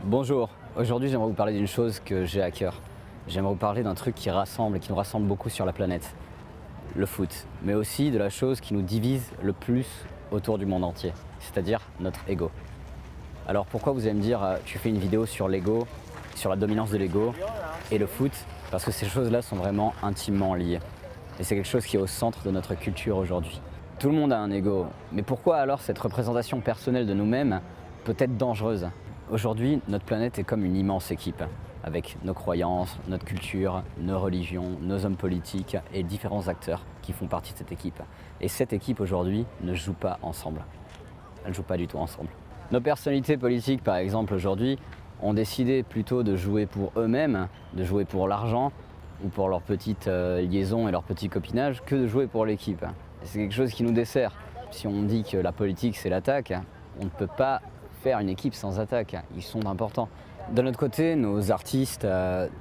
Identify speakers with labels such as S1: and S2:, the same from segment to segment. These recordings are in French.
S1: Bonjour, aujourd'hui j'aimerais vous parler d'une chose que j'ai à cœur. J'aimerais vous parler d'un truc qui rassemble et qui nous rassemble beaucoup sur la planète. Le foot, mais aussi de la chose qui nous divise le plus autour du monde entier, c'est-à-dire notre ego. Alors pourquoi vous allez me dire, tu fais une vidéo sur l'ego, sur la dominance de l'ego et le foot? Parce que ces choses-là sont vraiment intimement liées. Et c'est quelque chose qui est au centre de notre culture aujourd'hui. Tout le monde a un ego, mais pourquoi alors cette représentation personnelle de nous-mêmes peut être dangereuse? Aujourd'hui, notre planète est comme une immense équipe, avec nos croyances, notre culture, nos religions, nos hommes politiques et différents acteurs qui font partie de cette équipe. Et cette équipe aujourd'hui ne joue pas ensemble. Elle ne joue pas du tout ensemble. Nos personnalités politiques, par exemple, aujourd'hui, ont décidé plutôt de jouer pour eux-mêmes, de jouer pour l'argent ou pour leur petite liaison et leur petit copinage, que de jouer pour l'équipe. C'est quelque chose qui nous dessert. Si on dit que la politique c'est l'attaque, on ne peut pas faire une équipe sans attaque, ils sont importants. De notre côté, nos artistes,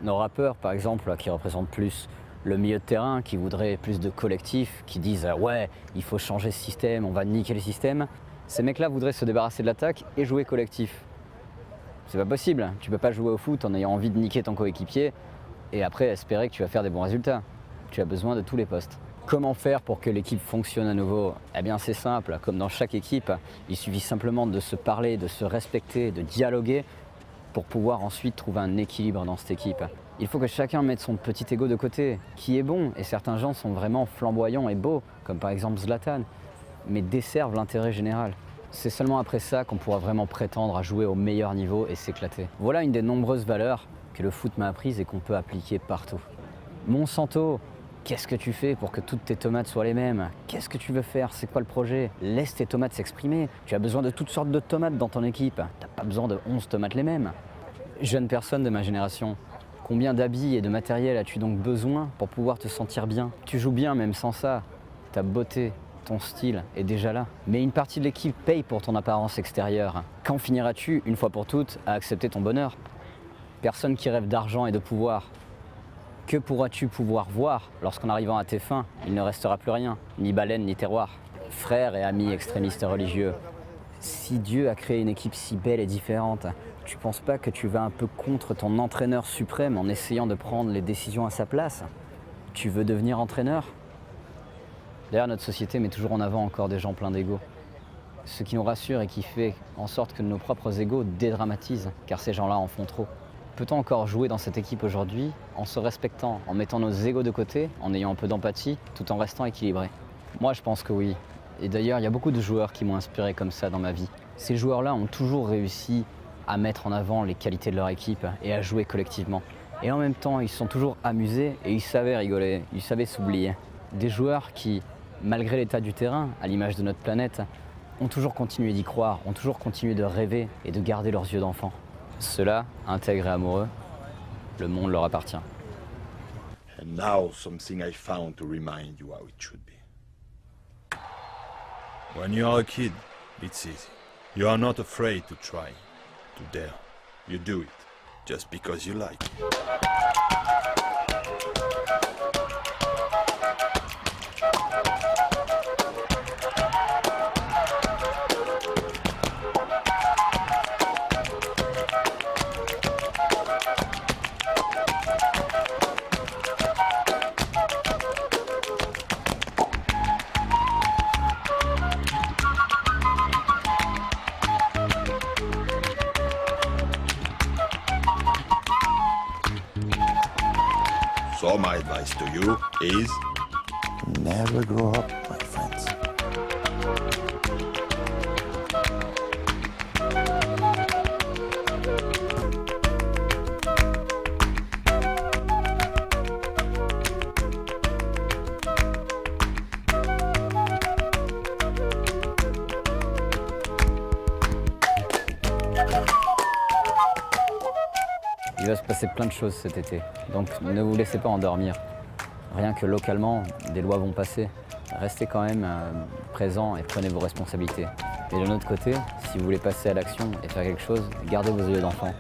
S1: nos rappeurs par exemple, qui représentent plus le milieu de terrain, qui voudraient plus de collectif, qui disent ouais, il faut changer ce système, on va niquer le système. Ces mecs-là voudraient se débarrasser de l'attaque et jouer collectif. C'est pas possible, tu peux pas jouer au foot en ayant envie de niquer ton coéquipier et après espérer que tu vas faire des bons résultats. Tu as besoin de tous les postes. Comment faire pour que l'équipe fonctionne à nouveau? Eh bien c'est simple, comme dans chaque équipe, il suffit simplement de se parler, de se respecter, de dialoguer pour pouvoir ensuite trouver un équilibre dans cette équipe. Il faut que chacun mette son petit ego de côté, qui est bon, et certains gens sont vraiment flamboyants et beaux, comme par exemple Zlatan, mais desservent l'intérêt général. C'est seulement après ça qu'on pourra vraiment prétendre à jouer au meilleur niveau et s'éclater. Voilà une des nombreuses valeurs que le foot m'a apprises et qu'on peut appliquer partout. Monsanto, qu'est-ce que tu fais pour que toutes tes tomates soient les mêmes? Qu'est-ce que tu veux faire? C'est quoi le projet? Laisse tes tomates s'exprimer. Tu as besoin de toutes sortes de tomates dans ton équipe. T'as pas besoin de 11 tomates les mêmes. Jeune personne de ma génération, combien d'habits et de matériel as-tu donc besoin pour pouvoir te sentir bien? Tu joues bien même sans ça. Ta beauté, ton style est déjà là. Mais une partie de l'équipe paye pour ton apparence extérieure. Quand finiras-tu, une fois pour toutes, à accepter ton bonheur? Personne qui rêve d'argent et de pouvoir. Que pourras-tu pouvoir voir lorsqu'en arrivant à tes fins, il ne restera plus rien, ni baleine ni terroir? Frères et amis extrémistes religieux, si Dieu a créé une équipe si belle et différente, tu penses pas que tu vas un peu contre ton entraîneur suprême en essayant de prendre les décisions à sa place? Tu veux devenir entraîneur? D'ailleurs, notre société met toujours en avant encore des gens pleins d'ego. Ce qui nous rassure et qui fait en sorte que nos propres égos dédramatisent, car ces gens-là en font trop. Peut-on encore jouer dans cette équipe aujourd'hui en se respectant, en mettant nos égos de côté, en ayant un peu d'empathie, tout en restant équilibré? Moi, je pense que oui. Et d'ailleurs, il y a beaucoup de joueurs qui m'ont inspiré comme ça dans ma vie. Ces joueurs-là ont toujours réussi à mettre en avant les qualités de leur équipe et à jouer collectivement. Et en même temps, ils se sont toujours amusés et ils savaient rigoler, ils savaient s'oublier. Des joueurs qui, malgré l'état du terrain, à l'image de notre planète, ont toujours continué d'y croire, ont toujours continué de rêver et de garder leurs yeux d'enfant. Ceux-là, intègres et amoureux, le monde leur appartient.
S2: And now something I found to remind you how it should be. When you are a kid, it's easy. You are not afraid to try, to dare. You do it, just because you like it. So my advice to you is never grow up, my friends.
S1: Il va se passer plein de choses cet été, donc ne vous laissez pas endormir. Rien que localement, des lois vont passer. Restez quand même présents et prenez vos responsabilités. Et de notre côté, si vous voulez passer à l'action et faire quelque chose, gardez vos yeux d'enfant.